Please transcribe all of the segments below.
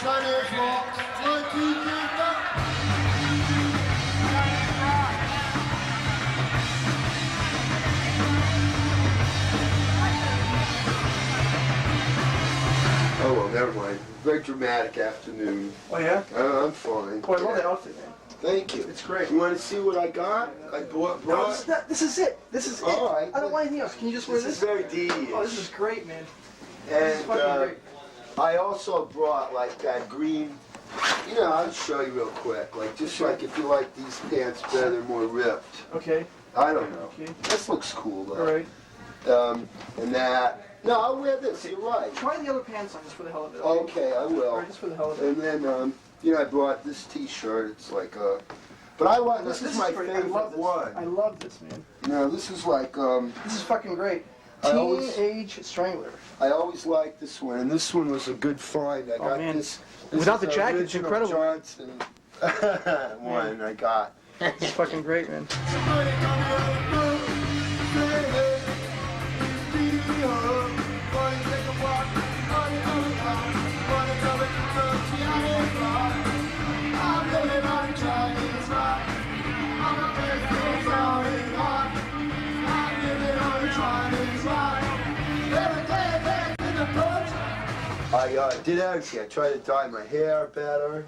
Chinese rock. 1, 2, 3, go. Oh, well, never mind. Very dramatic afternoon. Oh, yeah? I'm fine. Oh, I love the outfit, man. Thank you. It's great. You want to see what I got? I brought. No, this is it. This is it. All right. I don't want anything else. Can you just wear This this? is very Dee-ish. Oh, this is great, man. And This is fucking great. I also brought like that green. You know, I'll show you real quick. Like just like if you like these pants better, they're more ripped. Okay. I don't know. Okay. This looks cool though. All right. And that. No, I'll wear this. You're right. Try the other pants on just for the hell of it. Okay, I will. All right, just for the hell of it. And then, you know, I brought this T-shirt. It's like but I want. This is my great. favorite I love this. one. I love this, man. No, this is like This is fucking great. I always- Teenage Strangler. I always liked this one, and this one was a good find. I got man. this. Without is the jacket, it's original incredible. Johnson one I got. It's fucking great, man. I did everything. I tried to dye my hair better.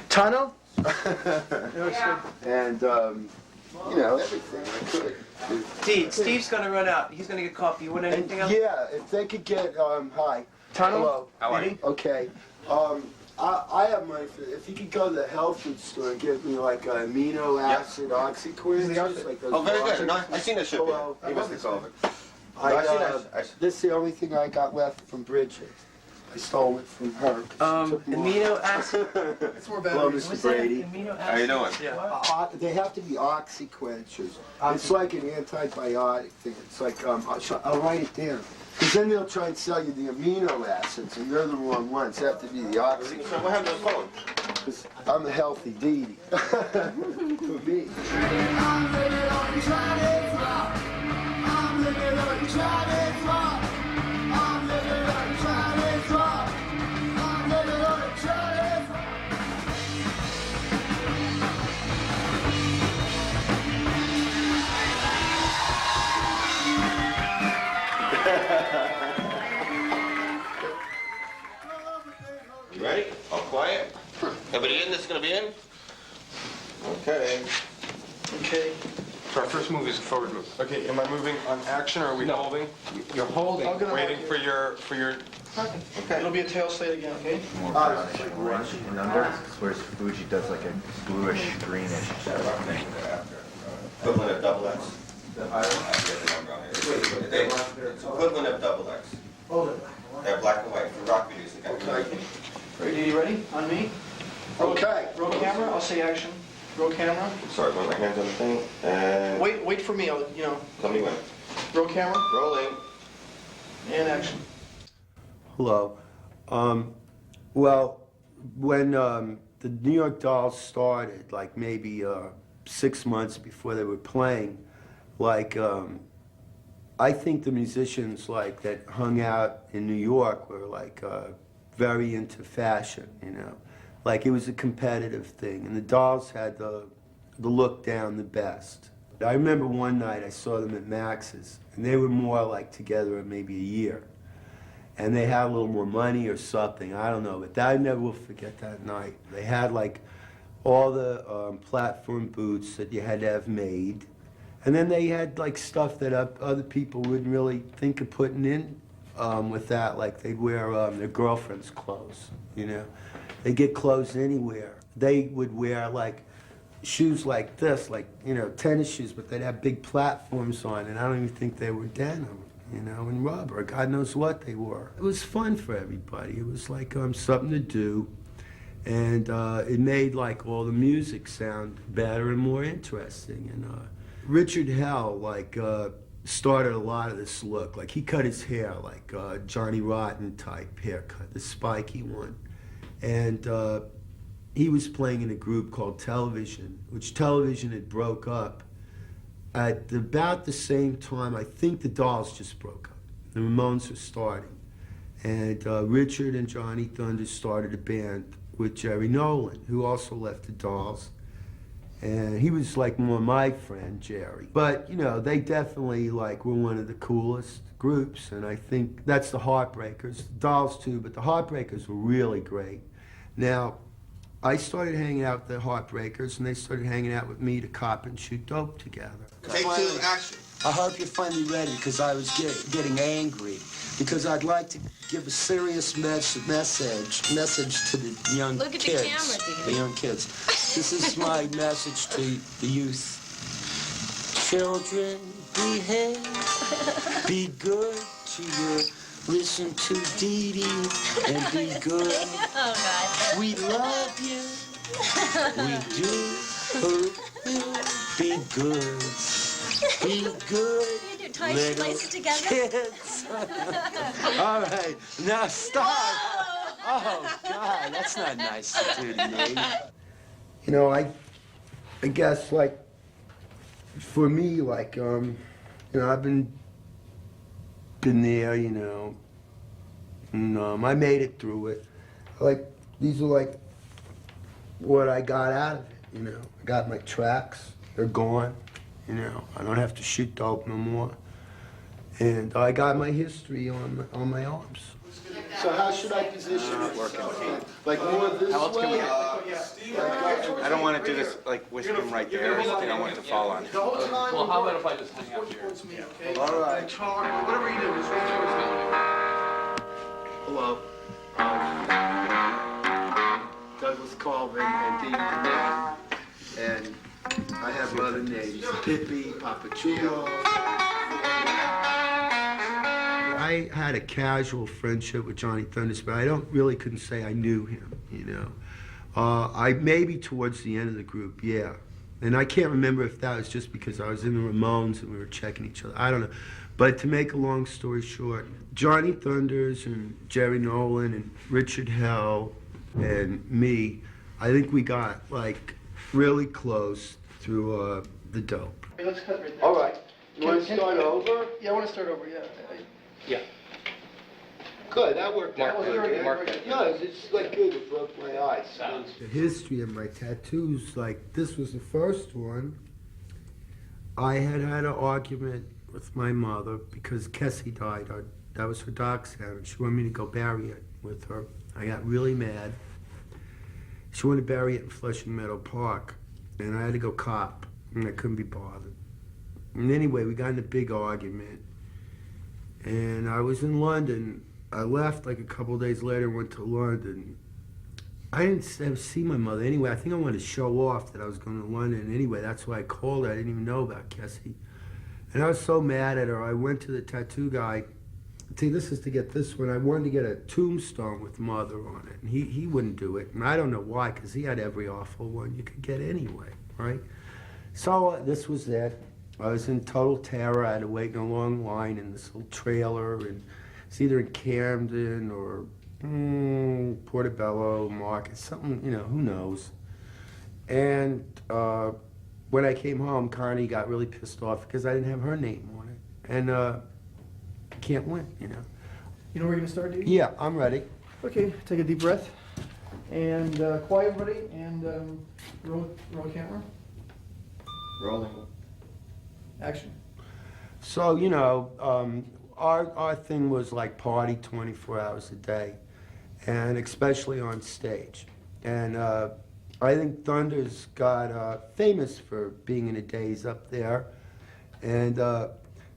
Tano? It looks good. And, you know, everything I could. Dee, Steve's gonna run out. He's gonna get coffee. You want And, anything else? yeah, if they could get, hi. Tano? Hello. How are you? Okay. I have money for if you could go to the health food store and get me like amino acid oxyquins, just like those. Oh, very good. No, vitamins. I seen this ship. Hello. He must have called it. I, I seen that. this is the only thing I got left from Bridget. I stole it from her. 'Cause she took more. Amino acid. It's more Hello, batteries. Mr. What's that? Brady. Amino acid. How you doing? Yeah. They have to be oxyquenchers. It's like an antibiotic thing. It's like, I'll write it down. Because then they'll try and sell you the amino acids, and they're the wrong ones. They have to be the So oxyquenchers. what happened to the phone? Because I'm a healthy Dee Dee. For me. You ready? All quiet? Everybody in that's gonna be in? Okay. Okay. So our first move is a forward move. Okay, am I moving on action or are we holding? You're holding. I'm gonna Waiting for your, Okay. It'll be a tail slate again, okay? More brownish orange and under, whereas Fuji does like a bluish greenish thing. Equivalent of double X. It's equivalent of double X. Hold it. They're black and white for rock music. Ready, you ready? On me? Okay. Roll camera, I'll say action. Roll camera. Sorry, put my hands on the thing and Wait for me, I'll, you know. tell me when. Roll camera Rolling. and action. Hello. Well, when the New York Dolls started, like maybe 6 months before they were playing, like I think the musicians like that hung out in New York were like very into fashion, you know. Like it was a competitive thing, and the Dolls had the look down the best. I remember one night I saw them at Max's, and they were more like together maybe a year. And they had a little more money or something, I don't know, but I never will forget that night. They had like all the platform boots that you had to have made, and then they had like stuff that other people wouldn't really think of putting in with that, like they'd wear their girlfriend's clothes, you know. They get clothes anywhere. They would wear like shoes like this, like, you know, tennis shoes, but they'd have big platforms on, and I don't even think they were denim, you know, and rubber. God knows what they were. It was fun for everybody. It was like something to do, and it made like all the music sound better and more interesting. And Richard Hell like started a lot of this look. Like he cut his hair like Johnny Rotten type haircut, the spiky one. And he was playing in a group called Television, which Television had broke up. At about the same time, I think the Dolls just broke up. The Ramones were starting. And Richard and Johnny Thunder started a band with Jerry Nolan, who also left the Dolls. And he was like more my friend, Jerry. But, you know, they definitely like were one of the coolest groups, and I think that's the Heartbreakers. The Dolls too, but the Heartbreakers were really great. Now, I started hanging out with the Heartbreakers, and they started hanging out with me to cop and shoot dope together. Take two, action. I hope you're finally ready, because I was getting angry. Because I'd like to give a serious message to the young Look at kids. the camera, Dee Dee. The young kids. This is my message to the youth. Children, behave. Be good to your. Listen to Dee Dee and be good. Oh, God. We love you. We do. Be good. Be good. You do tie little laces together? Kids. All right, now stop. Oh, God, that's not nice to do to me. You know, I guess, like, for me, like, you know, I've been there, you know, and I made it through it. Like, these are like what I got out of it, you know. I got my tracks, they're gone, you know. I don't have to shoot dope no more. And I got my history on my arms. So how should I position it? Like more this way? I don't want to do this like with him right there. I don't want it to fall on him. Well, how about if I just hang out here? Towards me, okay? All right. Whatever you do, just right towards me. Hello. Douglas Colvin and Dee Dee. And I have other names. Pippi, Papachulo. I had a casual friendship with Johnny Thunders, but I couldn't say I knew him, you know. I maybe towards the end of the group, yeah. And I can't remember if that was just because I was in the Ramones and we were checking each other. I don't know. But to make a long story short, Johnny Thunders and Jerry Nolan and Richard Hell and me, I think we got like really close through the dope. Hey, let's cut right there. All right. You want to start over? Yeah, I want to start over, yeah. Yeah. Good, that worked out. Mark good. No, it's like good, it broke my ice. The history of my tattoos, like this was the first one. I had an argument with my mother because Kessie died. That was her dog sound, and she wanted me to go bury it with her. I got really mad. She wanted to bury it in Flushing Meadow Park, and I had to go cop, and I couldn't be bothered. And anyway, we got in a big argument, and I was in London. I left like a couple of days later and went to London. I didn't see my mother anyway. I think I wanted to show off that I was going to London anyway. That's why I called her. I didn't even know about Kessie. And I was so mad at her. I went to the tattoo guy. See, this is to get this one. I wanted to get a tombstone with mother on it. And he wouldn't do it. And I don't know why, because he had every awful one you could get anyway, right? So this was it. I was in total terror. I had to wait in a long line in this little trailer, and it's either in Camden or Portobello Market, something, you know, who knows. And when I came home, Connie got really pissed off because I didn't have her name on it. And I can't win, you know. You know where you're going to start, Dee Dee? Yeah, I'm ready. Okay, take a deep breath. And quiet, everybody, and roll camera. Rolling. Action. So, you know, our thing was like party 24 hours a day, and especially on stage. And I think Thunder's got famous for being in a daze up there. And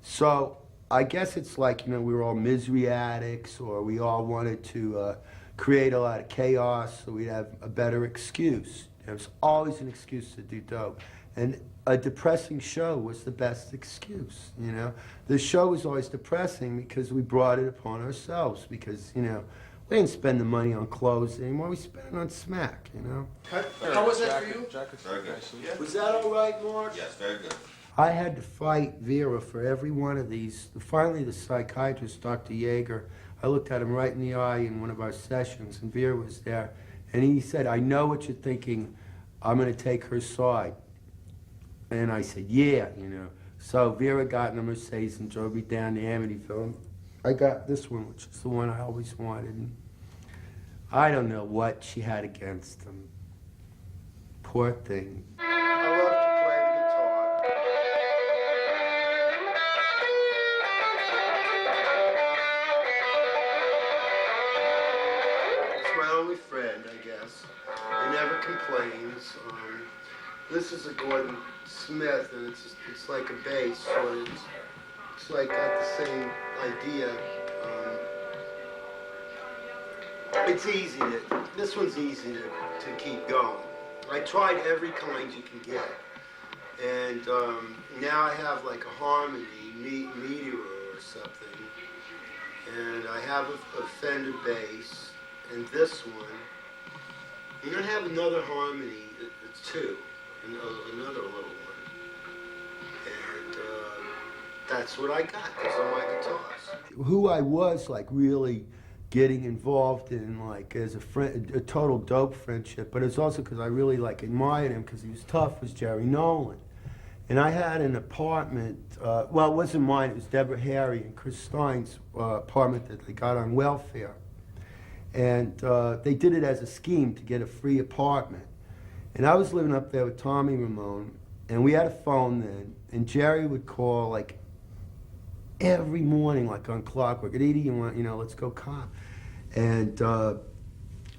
so I guess it's like, you know, we were all misery addicts, or we all wanted to create a lot of chaos so we'd have a better excuse. There was always an excuse to do dope. And a depressing show was the best excuse, you know. The show was always depressing because we brought it upon ourselves, because, you know, we didn't spend the money on clothes anymore, we spent it on smack, you know. How was that for you? Very good. Was that all right, Mark? Yes, very good. I had to fight Vera for every one of these. Finally, the psychiatrist, Dr. Yeager, I looked at him right in the eye in one of our sessions, and Vera was there, and he said, "I know what you're thinking, I'm gonna take her side." And I said, yeah, you know. So Vera got in a Mercedes and drove me down to Amityville. I got this one, which is the one I always wanted. And I don't know what she had against him. Poor thing. I love to play the guitar. It's my only friend, I guess. He never complains. This is a Gordon Smith, and it's like a bass, so it's like got the same idea. It's easy this one's easy to keep going. I tried every kind you can get, and now I have like a harmony, meteor or something, and I have a Fender bass, and this one. You're gonna have another harmony, it's two, another little one, and that's what I got because of my guitars. Who I was like really getting involved in, like as a friend, a total dope friendship, but it's also because I really like admired him because he was tough, was Jerry Nolan. And I had an apartment, well, it wasn't mine, it was Deborah Harry and Chris Stein's apartment that they got on welfare. And they did it as a scheme to get a free apartment. And I was living up there with Tommy Ramone, and we had a phone then, and Jerry would call like every morning, like on clockwork. Dee Dee, you want, let's go cop. And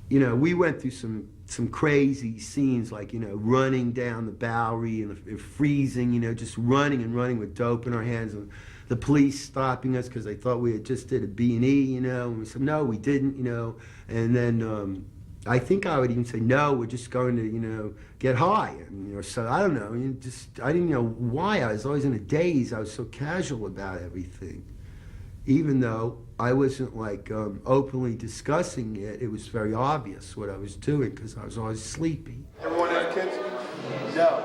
we went through some crazy scenes, like running down the Bowery and freezing, just running and running with dope in our hands, and the police stopping us because they thought we had just did a B&E, and we said no, we didn't, and then I think I would even say no, we're just going to get high, so I don't know, I didn't know why. I was always in a daze. I was so casual about everything, even though I wasn't like openly discussing it. It was very obvious what I was doing because I was always sleepy. Everyone have kids? No,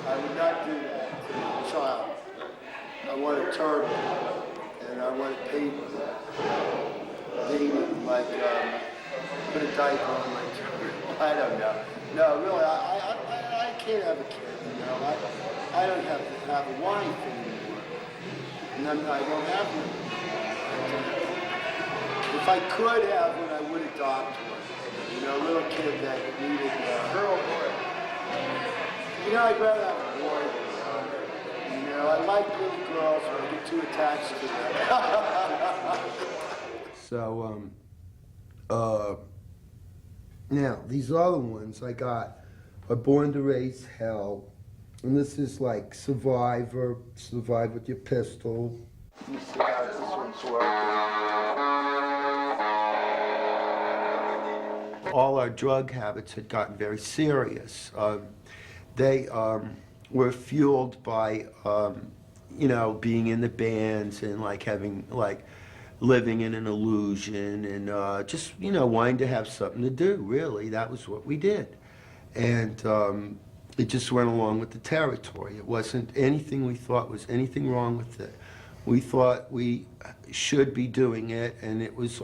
I would not do that to a child. I want a turtle, and I want a paper. Like put a diaper on my turtle. I don't know. No, really, I can't have a kid. I don't have to have a wife anymore, and I don't have one. If I could have one, I would adopt one. A little kid that needed a girl boy. I'd rather have a boy. I like little girls, but I get too attached to them. So, now, these other ones I got are Born to Raise Hell, and this is like Survive with your pistol. Let me see how this one's working. All our drug habits had gotten very serious. They were fueled by, being in the bands and like having living in an illusion and just wanting to have something to do. Really, that was what we did, and it just went along with the territory. It wasn't anything we thought was anything wrong with it. We thought we should be doing it, and it was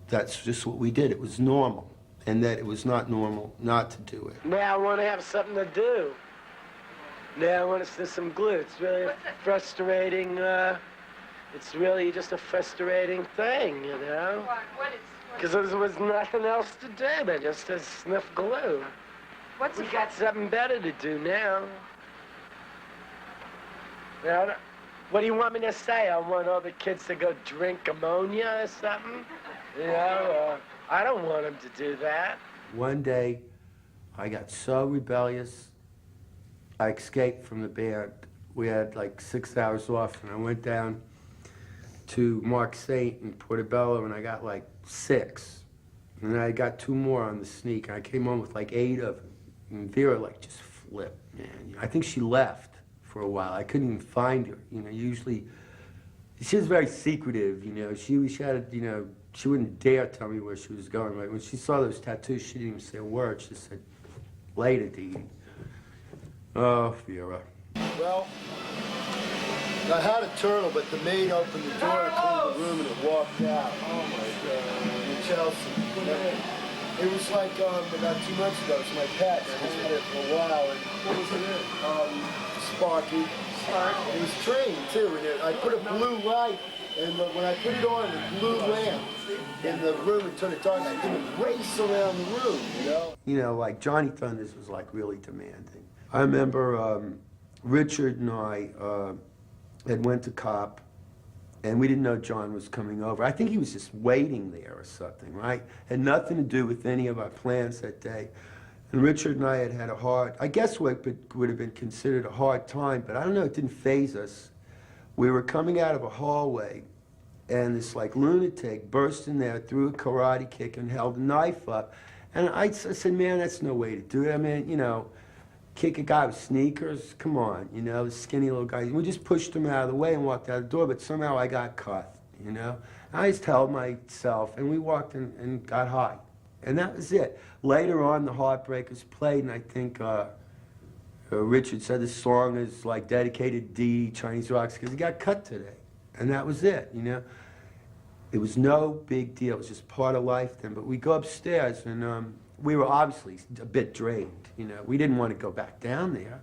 that's just what we did. It was normal, and that it was not normal not to do it. Now I want to have something to do. Now I want to see some glue. It's really frustrating. It's really just a frustrating thing, Because there was nothing else to do but just to sniff glue. We got something better to do now. What do you want me to say? I want all the kids to go drink ammonia or something? I don't want them to do that. One day, I got so rebellious, I escaped from the band. We had like 6 hours off, and I went down to Mark Saint in Portobello, and I got like 6. And then I got 2 more on the sneak, and I came home with like 8 of them. And Vera just flipped, man. I think she left for a while. I couldn't even find her. Usually, she was very secretive, She had, she wouldn't dare tell me where she was going. Like when she saw those tattoos, she didn't even say a word. She said, later, Dee Dee. Oh, Vera. Well, I had a turtle, but the maid opened the door to clean the room and it walked out. Oh my God. In Chelsea. It was like about 2 months ago. It's my pet. I had it for a while. And What was it in? Sparky. It was trained too. And I put a blue light, and when I put it on, the blue lamp in the room and turned it dark, I could race around the room, you know? You know, like Johnny Thunders was like really demanding. I remember Richard and I had went to cop, and we didn't know John was coming over. I think he was just waiting there or something, right? Had nothing to do with any of our plans that day. And Richard and I had a hard, I guess what would have been considered a hard time, but I don't know, it didn't faze us. We were coming out of a hallway, and this like lunatic burst in there, threw a karate kick, and held a knife up. And I said, man, that's no way to do it. I mean, you know, kick a guy with sneakers, come on, you know, this skinny little guy. We just pushed him out of the way and walked out the door, but somehow I got caught, you know. I just held myself, and we walked in and got high. And that was it. Later on, the Heartbreakers played, and I think Richard said the song is like dedicated to Dee, Chinese Rocks, because he got cut today. And that was it, you know. It was no big deal. It was just part of life then. But we go upstairs, and we were obviously a bit drained, you know. We didn't want to go back down there.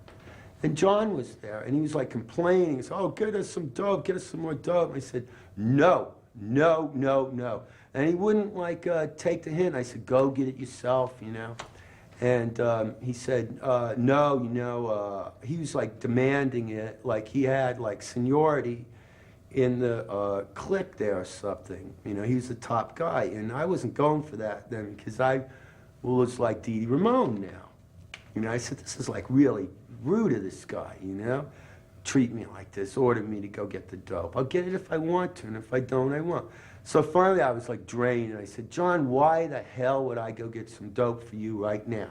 And John was there, and he was like complaining. He said, oh, get us some dope, get us some more dope. And I said, no, no, no, no. And he wouldn't like take the hint. I said, go get it yourself, you know. And he said, no, you know, he was like demanding it, like he had like seniority in the clique there or something. You know, he was the top guy. And I wasn't going for that then, because I was like Dee Dee Ramone now. You know, I said, this is like really rude of this guy, you know. Treat me like this, order me to go get the dope. I'll get it if I want to, and if I don't, I won't. So finally I was like drained, and I said, John, why the hell would I go get some dope for you right now?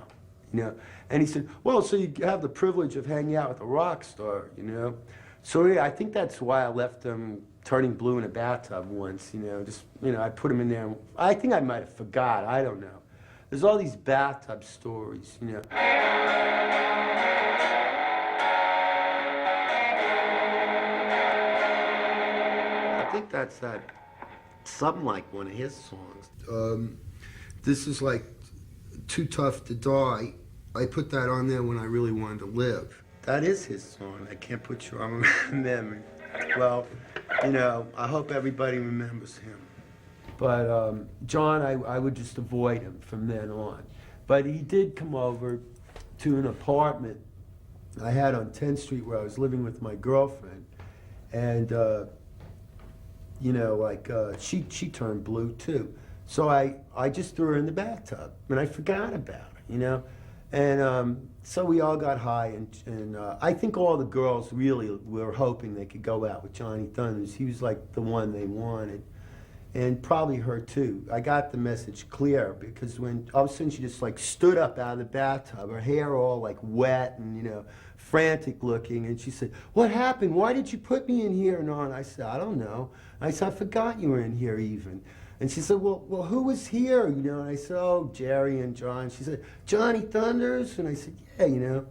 You know? And he said, well, so you have the privilege of hanging out with a rock star, you know? So yeah, I think that's why I left him turning blue in a bathtub once, you know, just, you know, I put him in there. I think I might have forgot, I don't know. There's all these bathtub stories, you know. I think that's something like one of his songs. This is like Too Tough to Die. I put that on there when I really wanted to live. That is his song. I can't put you on memory. Well, you know, I hope everybody remembers him. But John, I would just avoid him from then on. But he did come over to an apartment I had on 10th Street where I was living with my girlfriend. And you know, like, she turned blue too. So I just threw her in the bathtub, and I forgot about her, you know? And so we all got high, and I think all the girls really were hoping they could go out with Johnny Thunders. He was like the one they wanted, and probably her too. I got the message clear, because when all of a sudden she just like stood up out of the bathtub, her hair all like wet and, you know, frantic looking, and she said, what happened? Why did you put me in here? And on. I said, I don't know. I said, I forgot you were in here even. And she said, well, who was here? You know, and I said, oh, Jerry and John. She said, Johnny Thunders? And I said, yeah, you know. And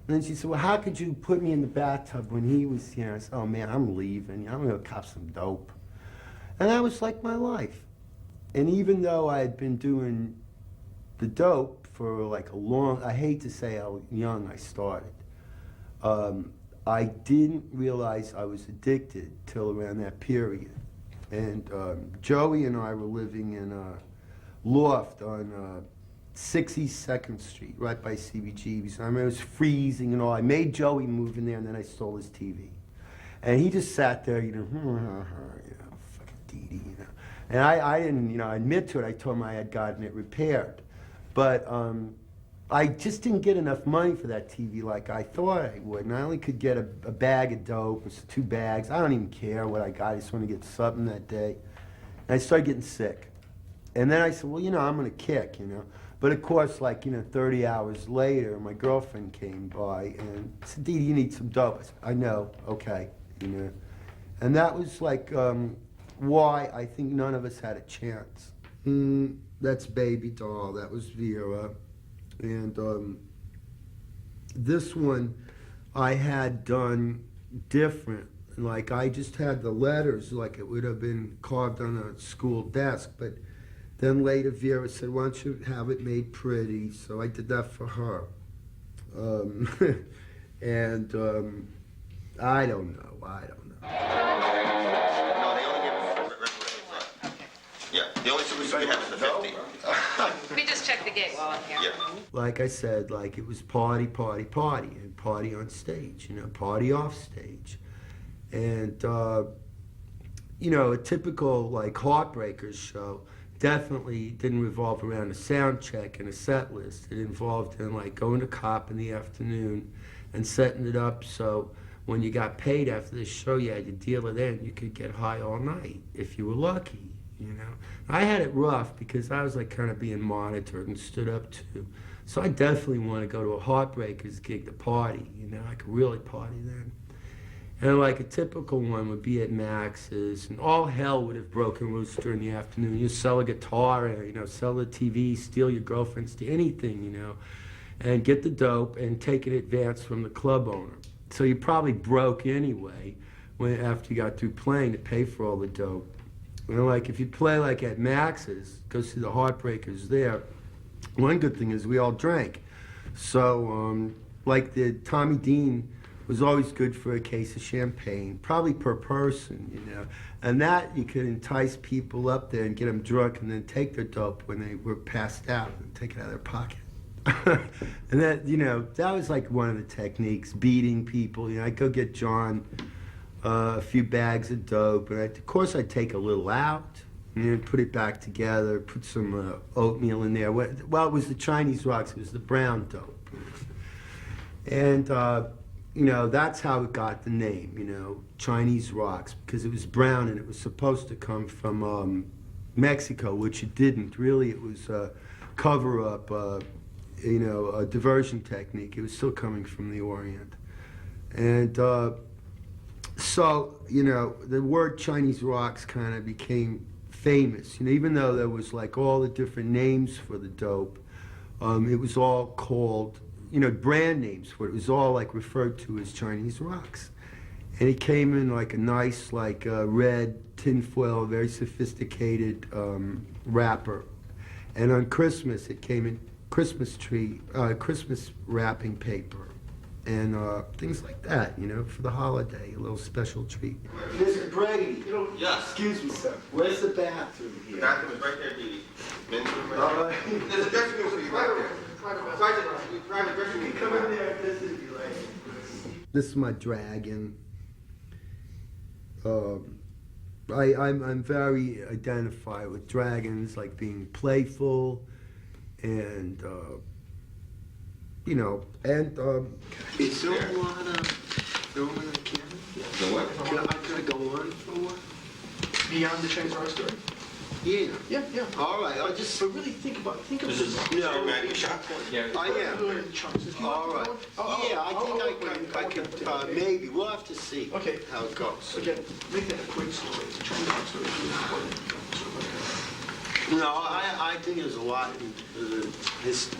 then she said, well, how could you put me in the bathtub when he was here? I said, oh, man, I'm leaving. I'm going to cop some dope. And that was like my life. And even though I had been doing the dope for like a long, I hate to say how young I started, I didn't realize I was addicted till around that period. And Joey and I were living in a loft on 62nd Street, right by CBGB's. I remember it was freezing and all. I made Joey move in there, and then I stole his TV. And he just sat there, you know, fucking Dee Dee, you know. And I didn't, you know, admit to it. I told him I had gotten it repaired. But I just didn't get enough money for that TV like I thought I would. And I only could get a bag of dope, it's 2 bags. I don't even care what I got. I just want to get something that day. And I started getting sick. And then I said, well, you know, I'm going to kick, you know. But of course, like, you know, 30 hours later, my girlfriend came by and said, Dee Dee, you need some dope. I said, I know, okay, you know. And that was like why I think none of us had a chance. That's Baby Doll, that was Vera. And this one I had done different. Like, I just had the letters like it would have been carved on a school desk, but Then later Vera said, why don't you have it made pretty? So I did that for her. And I don't know. No, they only give us yeah, the only superstar we have is the 50. Let me just check the gate while I'm here. Yeah. Like I said, like it was party, party, party, and party on stage, you know, party off stage. And, you know, a typical, like, Heartbreakers show definitely didn't revolve around a sound check and a set list. It involved in, like, going to Cop in the afternoon and setting it up so when you got paid after the show, you had your dealer then, you could get high all night if you were lucky, you know. I had it rough because I was, like, kind of being monitored and stood up to. So I definitely want to go to a Heartbreakers gig to party, you know. I could really party then. And like a typical one would be at Max's, and all hell would have broken loose during the afternoon. You sell a guitar, you know, sell a TV, steal your girlfriend's, anything, you know, and get the dope and take an advance from the club owner. So you probably broke anyway after you got through playing to pay for all the dope. You know, like if you play like at Max's, go see the Heartbreakers there. One good thing is we all drank. So like the Tommy Dean was always good for a case of champagne, probably per person, you know. And that you could entice people up there and get them drunk and then take their dope when they were passed out and take it out of their pocket. And that, you know, that was like one of the techniques, beating people. You know, I'd go get John a few bags of dope, and of course I'd take a little out, and then put it back together, put some oatmeal in there. Well, it was the Chinese rocks, it was the brown dope. And, you know, that's how it got the name, you know, Chinese rocks, because it was brown and it was supposed to come from Mexico, which it didn't. Really, it was a cover-up, you know, a diversion technique. It was still coming from the Orient. And so, you know, the word Chinese rocks kind of became famous. You know, even though there was like all the different names for the dope, it was all called, you know, brand names for it. It was all like referred to as Chinese rocks. And it came in like a nice, like red tinfoil, very sophisticated wrapper. And on Christmas, it came in Christmas wrapping paper and things like that, you know, for the holiday, a little special treat. Mr. Brady. Yes. Excuse me, sir. Where's the bathroom here? The bathroom is right there, Dee Dee. Men's room right All there. right. There's a dressing room for you right there. Private dressing room. Come in there, this is you later. This is my dragon. I'm very identified with dragons, like being playful, and you know, and is there a lot of film in the camera? The what? Could I go on for one? Beyond the Chinese rock story? Yeah. Yeah, yeah. All right. I just. But really think of This is it. your man, you shot. Yeah. I am. All right. Yeah, I think I could maybe. We'll have to see. Okay. How it goes. Again, make that a quick story. It's a Chinese rock story. No, I think there's a lot in his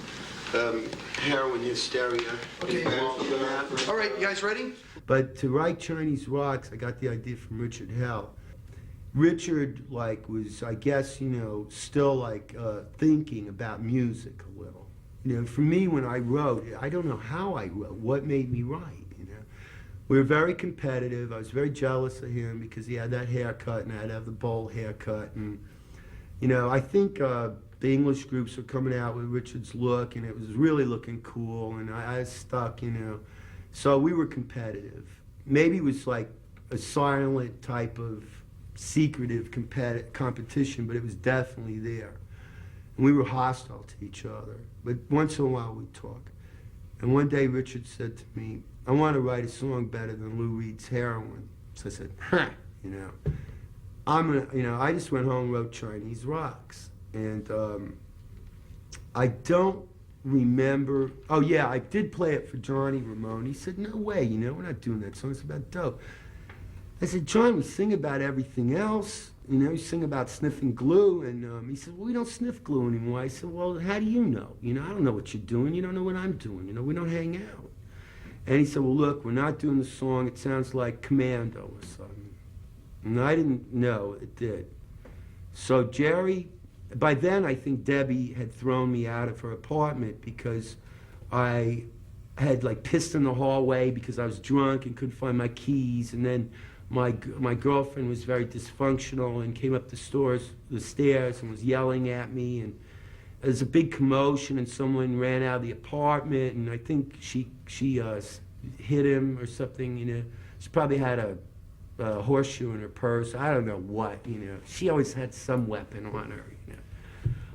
heroin hysteria. Okay. involved in that. All right, you guys ready? But to write Chinese rocks, I got the idea from Richard Hell. Richard, like, was, I guess, you know, still, like, thinking about music a little. You know, for me, when I wrote, I don't know how I wrote, what made me write, you know. We were very competitive. I was very jealous of him because he had that haircut and I'd have the bowl haircut. And, you know, I think the English groups were coming out with Richard's look and it was really looking cool and I was stuck, you know. So we were competitive. Maybe it was like a silent type of secretive competition, but it was definitely there. And we were hostile to each other, but once in a while we'd talk. And one day Richard said to me, I want to write a song better than Lou Reed's Heroin. So I said, huh, you know, I just went home and wrote Chinese Rocks. And I don't remember, oh yeah, I did play it for Johnny Ramone. He said, no way, you know, we're not doing that song, it's about dope. I said, John, we sing about everything else. You know, we sing about sniffing glue. And he said, well, we don't sniff glue anymore. I said, well, how do you know? You know, I don't know what you're doing. You don't know what I'm doing. You know, we don't hang out. And he said, well, look, we're not doing the song. It sounds like Commando or something. And I didn't know it did. So Jerry by then, I think Debbie had thrown me out of her apartment because I had like pissed in the hallway because I was drunk and couldn't find my keys. And then my girlfriend was very dysfunctional and came up the stairs and was yelling at me. And there was a big commotion and someone ran out of the apartment. And I think she hit him or something, you know. She probably had a horseshoe in her purse. I don't know what, you know. She always had some weapon on her, you know.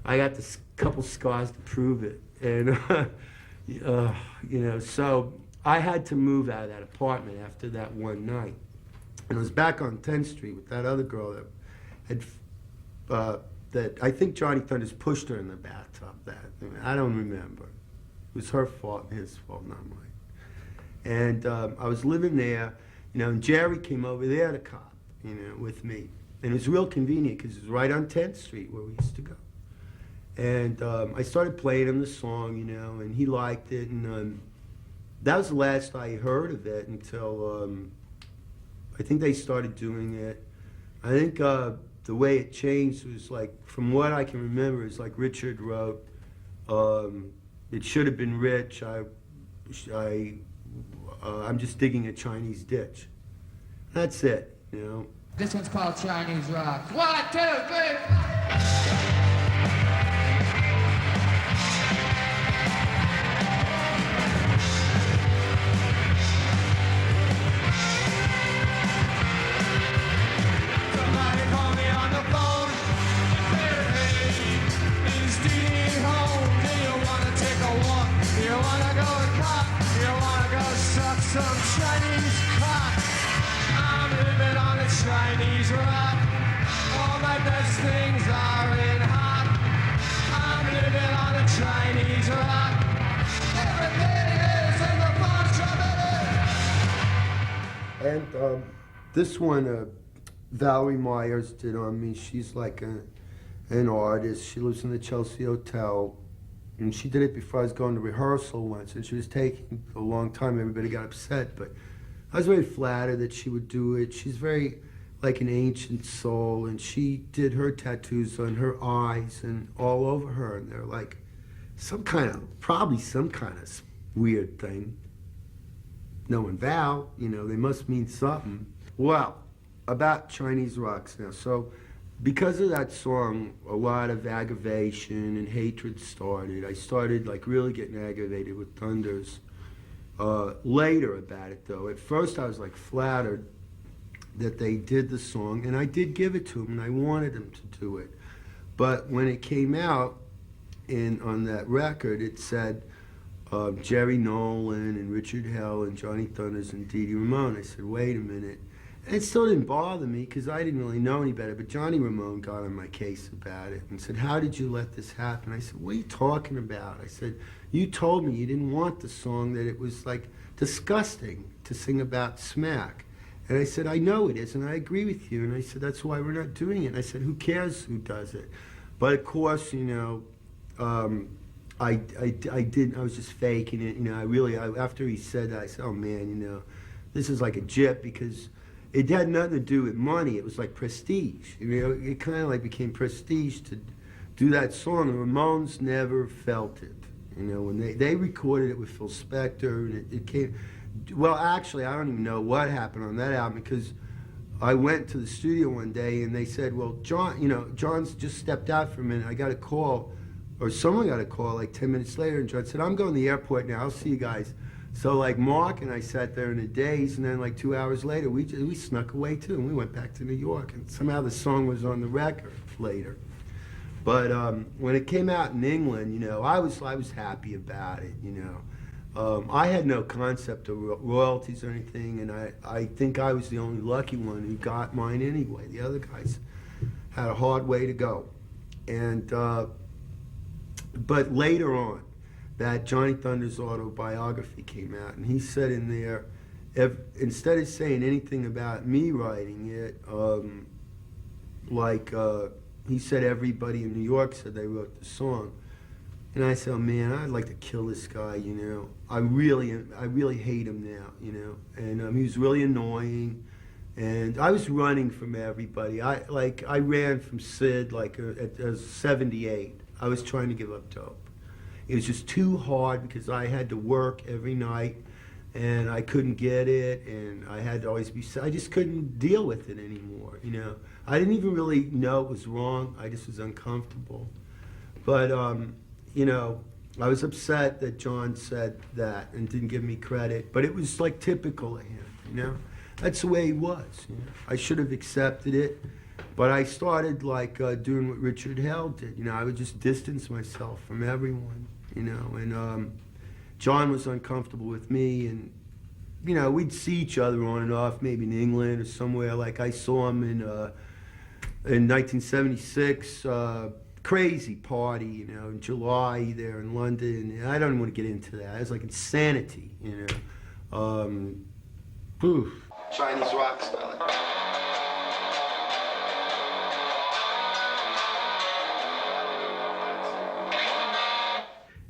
I got this couple scars to prove it. And, you know, so I had to move out of that apartment after that one night. And I was back on 10th Street with that other girl that had, that I think Johnny Thunders pushed her in the bathtub. I don't remember. It was her fault and his fault, not mine. And I was living there, you know, and Jerry came over there to cop, you know, with me. And it was real convenient because it was right on 10th Street where we used to go. And I started playing him the song, you know, and he liked it. And that was the last I heard of it until I think they started doing it. I think the way it changed was like, from what I can remember, is like Richard wrote, it should have been rich. I'm just digging a Chinese ditch. That's it, you know. This one's called Chinese Rock. 1, 2, 3. Somebody call me on the phone. Hey, is Dee Dee home? Do you want to take a walk? Do you want to go and cop? Do you want to go suck some Chinese cock? I'm living on a Chinese rock. All my best things are in hot. I'm living on a Chinese rock. Everything is in the bunch of it. And this one, Valerie Myers did on me. She's like an artist. She lives in the Chelsea Hotel. And she did it before I was going to rehearsal once. And she was taking a long time. Everybody got upset. But I was very flattered that she would do it. She's very like an ancient soul. And she did her tattoos on her eyes and all over her. And they're like probably some kind of weird thing. Knowing Val, you know, they must mean something. Well, about Chinese rocks now. So because of that song, a lot of aggravation and hatred started. I started like really getting aggravated with Thunders. Later about it though. At first I was like flattered that they did the song, and I did give it to them and I wanted them to do it. But when it came out on that record, it said Jerry Nolan and Richard Hell and Johnny Thunders and Dee Dee Ramone. I said, wait a minute. And it still didn't bother me because I didn't really know any better, but Johnny Ramone got on my case about it and said, how did you let this happen? I said, what are you talking about? I said, you told me you didn't want the song, that it was like disgusting to sing about smack. And I said, I know it is, and I agree with you. And I said, that's why we're not doing it. And I said, who cares who does it? But of course, you know, I was just faking it. You know, after he said that, I said, oh man, you know, this is like a jip, because it had nothing to do with money. It was like prestige. You know, it kind of like became prestige to do that song. The Ramones never felt it. You know, when they recorded it with Phil Spector, and it came. Well, actually, I don't even know what happened on that album, because I went to the studio one day and they said, well, John, you know, John's just stepped out for a minute. I got a call, or someone got a call like 10 minutes later, and John said, I'm going to the airport now. I'll see you guys. So like Mark and I sat there in a daze, and then like 2 hours later, we snuck away too, and we went back to New York, and somehow the song was on the record later. But when it came out in England, you know, I was happy about it, you know. I had no concept of royalties or anything, and I think I was the only lucky one who got mine anyway. The other guys had a hard way to go. And but later on, that Johnny Thunders autobiography came out, and he said in there, instead of saying anything about me writing it, he said everybody in New York said they wrote the song. And I said, oh man, I'd like to kill this guy, you know. I really hate him now, you know. And he was really annoying, And I was running from everybody. I ran from Sid at 78. I was trying to give up dope. It was just too hard because I had to work every night and I couldn't get it, and I had to always be, I just couldn't deal with it anymore, you know. I didn't even really know it was wrong. I just was uncomfortable. But, you know, I was upset that John said that and didn't give me credit, but it was like typical of him, you know. That's the way he was. You know? I should have accepted it, but I started doing what Richard Hell did. You know, I would just distance myself from everyone. You know, and John was uncomfortable with me, and you know, we'd see each other on and off, maybe in England or somewhere. Like I saw him in 1976, crazy party. You know, in July there in London. I don't want to get into that. It was like insanity. You know. Poof. Chinese rock style.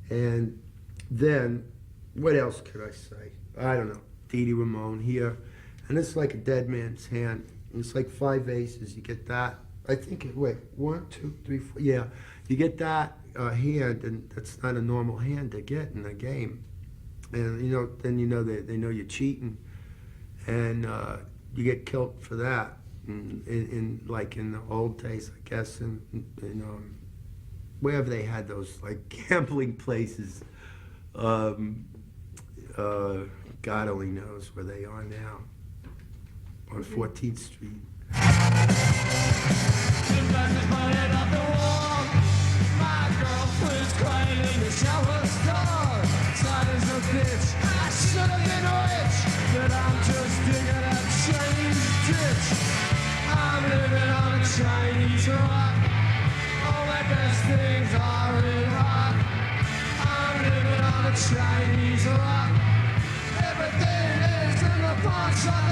And then, what else could I say? I don't know. Dee Dee Ramone here. And it's like a dead man's hand. It's like 5 aces. You get that. I think, wait, 1, 2, 3, 4. Yeah, you get that hand, and that's not a normal hand to get in a game. And, you know, then you know they know you're cheating. And you get killed for that. In the old days, I guess, wherever they had those like gambling places, God only knows where they are now, on 14th Street. My girlfriend's crying in the shower stall. Sad as a bitch, I should have been rich, but I'm just digging a Chinese ditch. I'm living on a Chinese rock. All my best things are in rock. I'm living on a Chinese rock. Everything is in the pawn shop.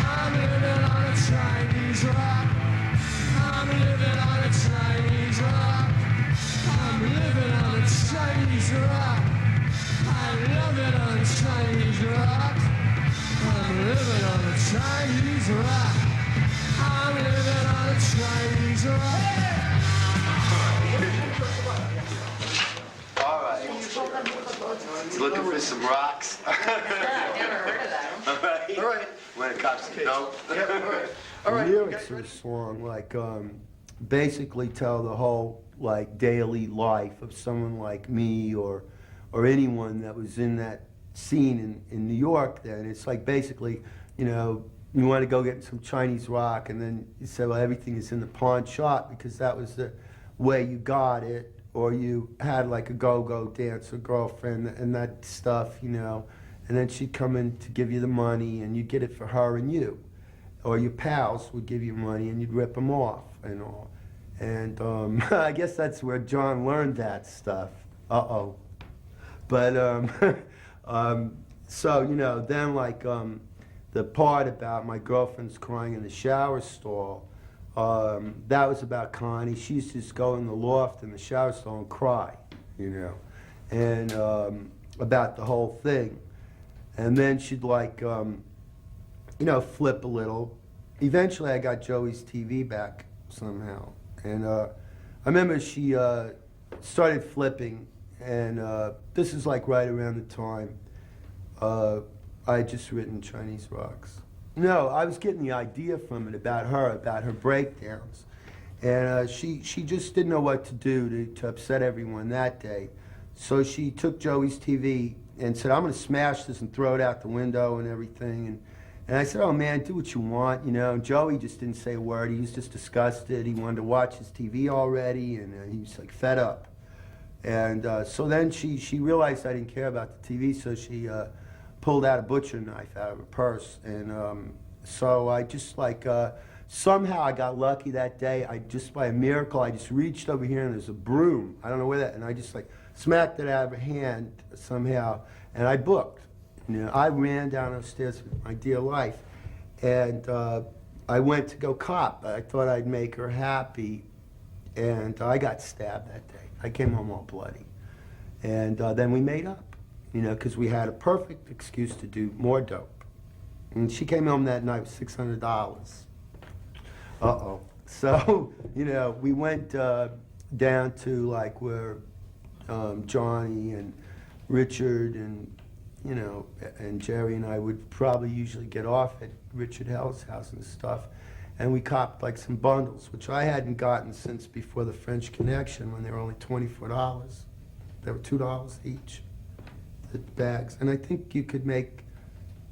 I'm living on a Chinese rock. I'm living on a Chinese rock. I'm living on a Chinese rock. I love it on a Chinese rock. I'm living on a Chinese rock. I'm living on a Chinese rock. All right. You looking for some rocks? I've never heard of that. All right. When it comes to dope. Yeah, all right. All right. The lyrics of the song, basically tell the whole, daily life of someone like me or anyone that was in that scene in New York then. It's basically, you know, you want to go get some Chinese rock, and then you say, well, everything is in the pawn shop because that was the way you got it, or you had a go-go dancer girlfriend and that stuff, you know, and then she'd come in to give you the money, and you'd get it for her and you. Or your pals would give you money and you'd rip them off and all. And I guess that's where John learned that stuff. Uh-oh. But, so, you know, then the part about my girlfriend's crying in the shower stall, that was about Connie. She used to just go in the loft in the shower stall and cry, you know, and about the whole thing. And then she'd you know, flip a little. Eventually, I got Joey's TV back somehow. And I remember she started flipping, and this is right around the time I had just written Chinese Rocks. No, I was getting the idea from it about her breakdowns. And she just didn't know what to do to upset everyone that day. So she took Joey's TV and said, I'm going to smash this and throw it out the window and everything. And I said, oh, man, do what you want, you know. And Joey just didn't say a word. He was just disgusted. He wanted to watch his TV already, and he was, fed up. And so then she realized I didn't care about the TV, so she pulled out a butcher knife out of her purse. And so I just, somehow I got lucky that day. By a miracle, I just reached over here, and there's a broom. I don't know where that, and I just, smacked it out of her hand somehow, and I booked. You know, I ran down those stairs with my dear life, and I went to go cop. I thought I'd make her happy, and I got stabbed that day. I came home all bloody, and then we made up, you know, because we had a perfect excuse to do more dope, And she came home that night with $600. Uh-oh. So, you know, we went down to like where Johnny and Richard and, you know, and Jerry and I would probably usually get off at Richard Hell's house and stuff. And we copped like some bundles, which I hadn't gotten since before the French Connection when they were only $24. They were $2 each, the bags. And I think you could make,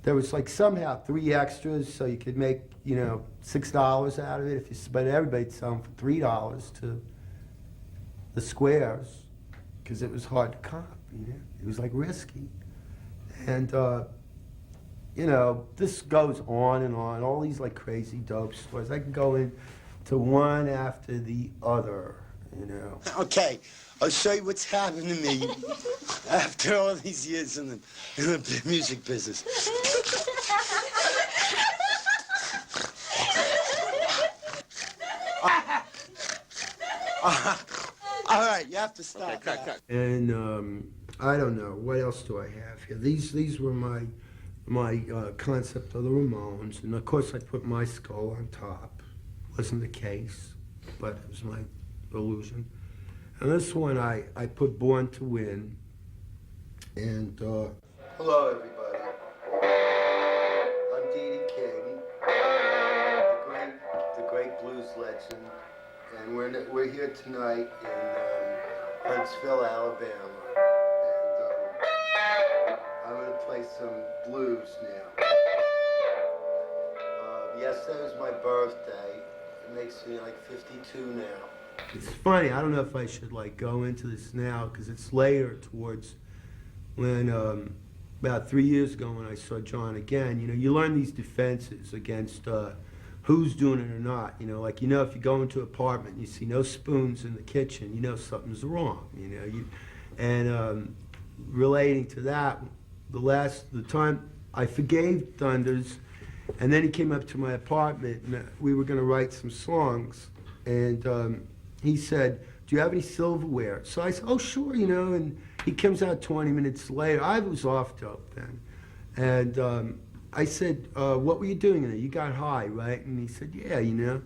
there was like somehow 3 extras, so you could make, you know, $6 out of it. If you, but everybody'd sell them for $3 to the squares, because it was hard to comp, you know. It was like risky. And, you know, this goes on and on, all these like crazy dope stories. I can go into one after the other, you know. Okay, I'll show you what's happened to me after all these years in the music business. All right, you have to stop. Okay, cut. And I don't know, what else do I have here? These were my concept of the Ramones, and of course I put my skull on top. Wasn't the case, but it was my illusion. And this one I put Born to Win. And hello everybody. I'm Dee Dee Katie, the great blues legend, and we're here tonight in Huntsville, Alabama. I'm going to play some blues now. Yesterday was my birthday. It makes me like 52 now. It's funny, I don't know if I should like go into this now because it's later towards when, about 3 years ago when I saw John again, you know, you learn these defenses against who's doing it or not. You know, like, you know, if you go into an apartment and you see no spoons in the kitchen, you know something's wrong, you know. And relating to that, the time I forgave Thunders, and then he came up to my apartment, and we were going to write some songs, and he said, "Do you have any silverware?" So I said, "Oh, sure," you know, and he comes out 20 minutes later. I was off dope then, and I said, "What were you doing in there? You got high, right?" And he said, "Yeah, you know."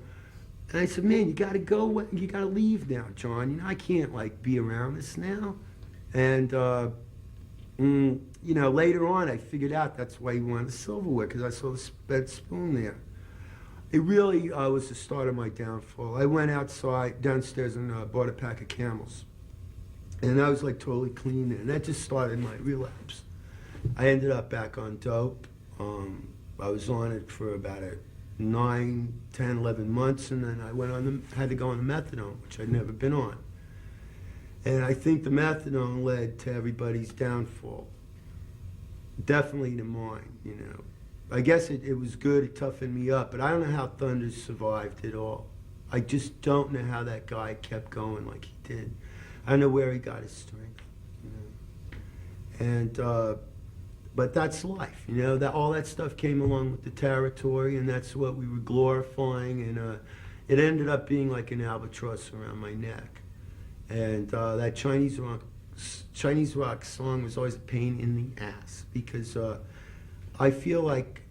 And I said, "Man, you got to go, you got to leave now, John. You know, I can't, like, be around this now." And, you know, later on, I figured out that's why he wanted the silverware, because I saw the spent spoon there. It really was the start of my downfall. I went downstairs, and bought a pack of Camels. And I was, like, totally clean, and that just started my relapse. I ended up back on dope. I was on it for about 9, 10, 11 months, and then I had to go on the methadone, which I'd never been on. And I think the methadone led to everybody's downfall. Definitely to mine, you know. I guess it was good, it toughened me up, but I don't know how Thunders survived it all. I just don't know how that guy kept going like he did. I don't know where he got his strength, you know. And, but that's life, you know, that all that stuff came along with the territory, and that's what we were glorifying, and it ended up being like an albatross around my neck. And that Chinese rock song was always a pain in the ass, because I feel like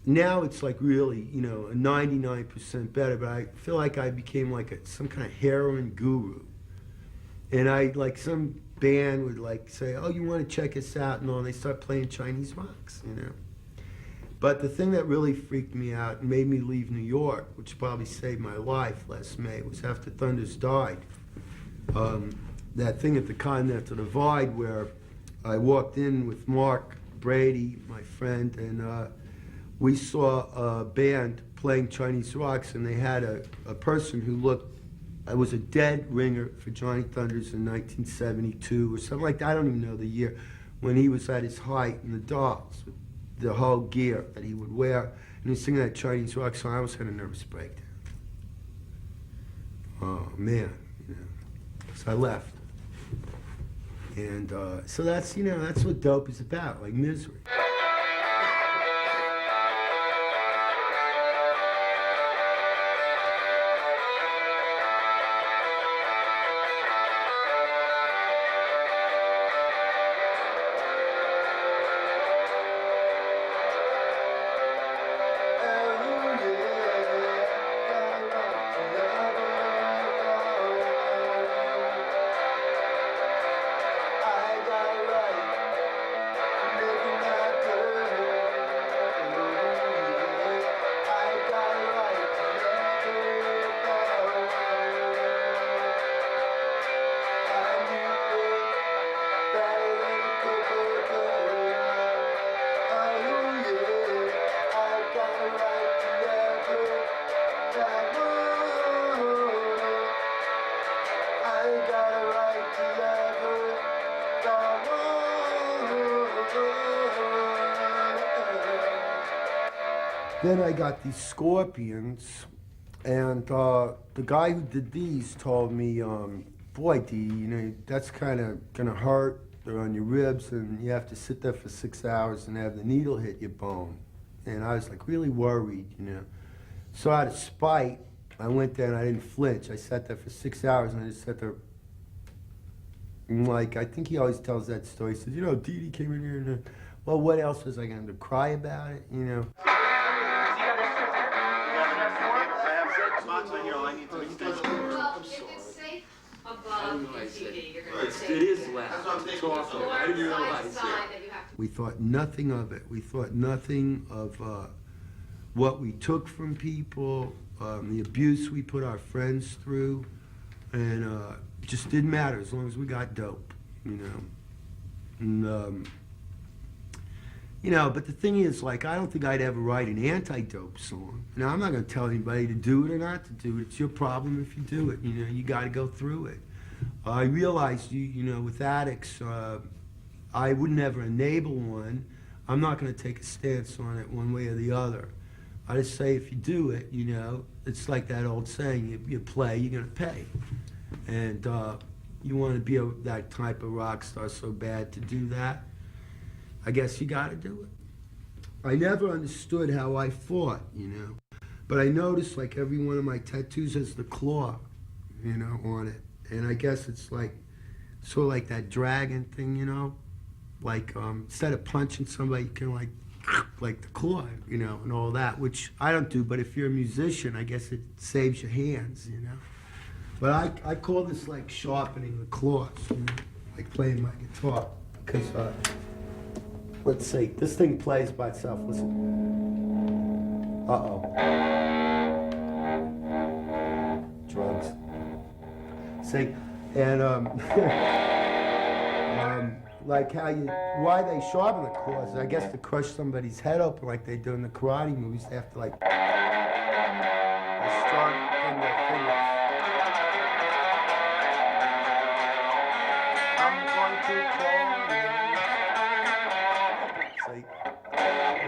now it's like really, you know, 99% better, but I feel like I became like some kind of heroin guru. And like some band would like say, "Oh, you want to check us out?" and all, and they start playing Chinese rocks, you know. But the thing that really freaked me out and made me leave New York, which probably saved my life last May, was after Thunders died. That thing at the Continental Divide where I walked in with Mark Brady, my friend, and we saw a band playing Chinese rocks, and they had a person who was a dead ringer for Johnny Thunders in 1972 or something like that. I don't even know the year, when he was at his height in the Dolls, with the whole gear that he would wear, and he was singing that Chinese rock song. I almost had a nervous breakdown. Oh man, you know. So I left. And so that's, you know, that's what dope is about, like misery. then I got these scorpions, and the guy who did these told me, boy, Dee, you know, that's kind of gonna hurt. They're on your ribs, and you have to sit there for 6 hours and have the needle hit your bone. And I was like really worried, you know. So out of spite, I went there and I didn't flinch. I sat there for 6 hours and I just sat there. And like, I think he always tells that story. He says, you know, Dee Dee came in here and, well, what else was I going to cry about it, you know? It is loud. It's awful. I didn't realize it. We thought nothing of it. We thought nothing of what we took from people, the abuse we put our friends through, and it just didn't matter as long as we got dope, you know. And, you know, but the thing is, like, I don't think I'd ever write an anti-dope song. Now, I'm not going to tell anybody to do it or not to do it. It's your problem if you do it. You know, you got to go through it. I realized, you know, with addicts, I would never enable one. I'm not going to take a stance on it one way or the other. I just say if you do it, you know, it's like that old saying, you play, you're going to pay. And you want to be that type of rock star so bad to do that, I guess you got to do it. I never understood how I fought, you know. But I noticed like every one of my tattoos has the claw, you know, on it. And I guess it's like, sort of like that dragon thing, you know? Like, instead of punching somebody, you can like the claw, you know, and all that, which I don't do, but if you're a musician, I guess it saves your hands, you know? But I call this like sharpening the claws, you know? Like playing my guitar. Because, let's see, this thing plays by itself, listen. Uh-oh. Drugs. See, and like why they sharpen the claws, I guess to crush somebody's head open like they do in the karate movies. They have to like strong in their fingers. I'm going to call you. See,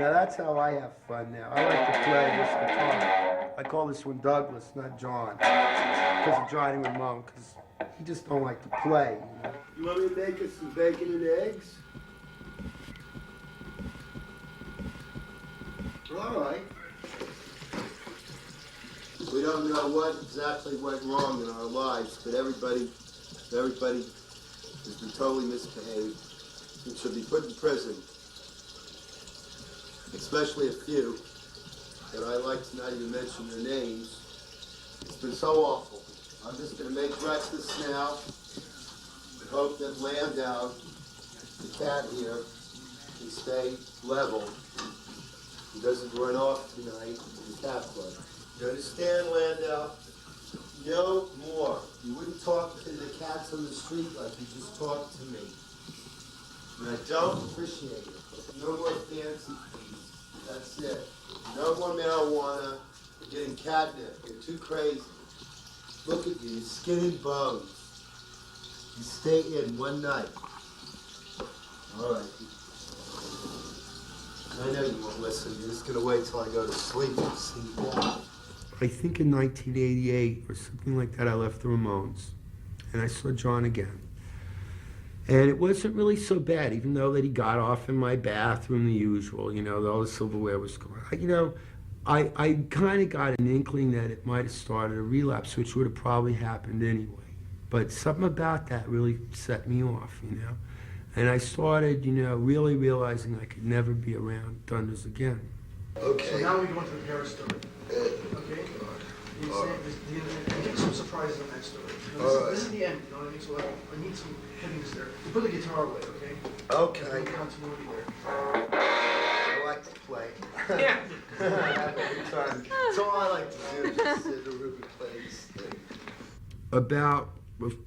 now that's how I have fun now. I like to play this guitar. I call this one Douglas, not John. Because of Johnny Ramone, because he just don't like to play. You know? You want me to make us some bacon and eggs? All right. We don't know what exactly went wrong in our lives, but everybody has been totally misbehaved and should be put in prison. Especially a few, and I like to not even mention their names. It's been so awful. I'm just going to make breakfast now and hope that Landau, the cat here, can stay level. He doesn't run off tonight in the cat club. You understand, Landau? No more. You wouldn't talk to the cats on the street like you just talked to me. And I don't appreciate it. No more fancy fees. That's it. No more marijuana. You're getting catnip. You're too crazy. Look at you, skin and bones. You stay in one night. All right. I know you won't listen. You're just going to wait till I go to sleep and see that. I think in 1988 or something like that, I left the Ramones. And I saw John again. And it wasn't really so bad, even though that he got off in my bathroom, the usual, you know, all the silverware was gone. You know, I kind of got an inkling that it might have started a relapse, which would have probably happened anyway. But something about that really set me off, you know. And I started, you know, really realizing I could never be around Thunders again. Okay. So now we go into the Paris story. Okay? You get some surprises on that story. You know, this is the end, you know what I mean? So I need some headings there. You put the guitar away, okay? Okay. There's no continuity there. I like to play. Yeah. I have every time. That's all I like to do, just sit in the room and play this thing. About,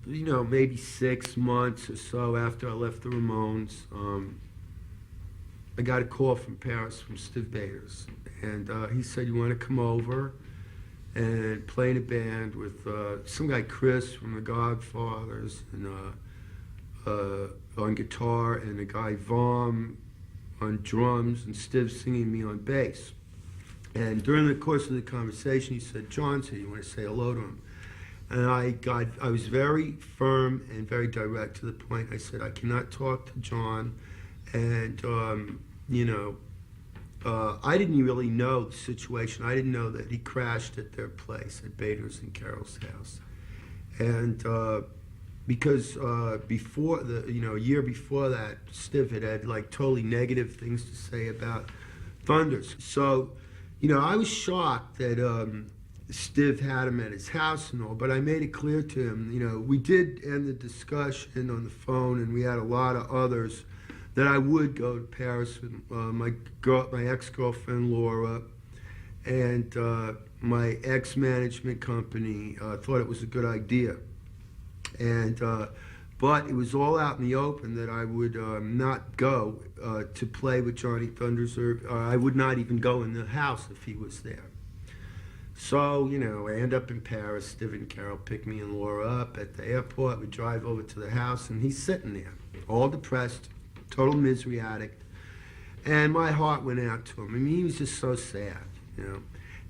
you know, maybe 6 months or so after I left the Ramones, I got a call from Paris from Steve Bators. And he said, you want to come over and play in a band with some guy, Chris, from the Godfathers, and on guitar, and a guy, Vom, on drums, and Steve singing me on bass. And during the course of the conversation, he said, "John said you want to say hello to him." And I was very firm and very direct to the point. I said, "I cannot talk to John," and I didn't really know the situation. I didn't know that he crashed at their place, at Bader's and Carol's house. And because before a year before that, Stiv had like totally negative things to say about Thunders. So, I was shocked that Stiv had him at his house and all, but I made it clear to him, we did end the discussion on the phone, and we had a lot of others, that I would go to Paris with my ex-girlfriend Laura, and my ex-management company thought it was a good idea. And but it was all out in the open that I would not go to play with Johnny Thunders, or I would not even go in the house if he was there. So, I end up in Paris. Stiv and Carol pick me and Laura up at the airport. We drive over to the house, and he's sitting there, all depressed, total misery addict. And my heart went out to him. I mean, he was just so sad,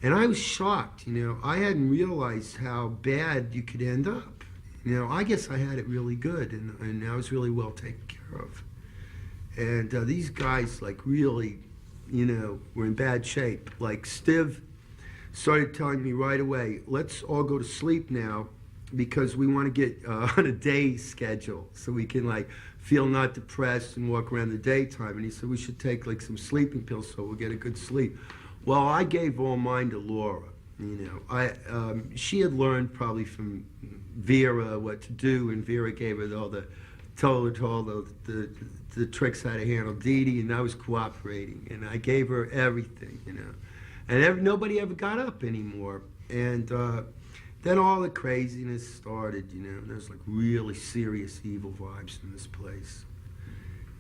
And I was shocked, I hadn't realized how bad you could end up. I guess I had it really good, and I was really well taken care of. And these guys, really, were in bad shape. Like, Stiv started telling me right away, "Let's all go to sleep now, because we want to get on a day schedule so we can feel not depressed and walk around the daytime." And he said we should take some sleeping pills so we'll get a good sleep. Well, I gave all mine to Laura. She had learned probably from Vera what to do, and Vera gave her told her the tricks how to handle Dee Dee, and I was cooperating, and I gave her everything, and nobody ever got up anymore. And then all the craziness started, There's really serious evil vibes in this place.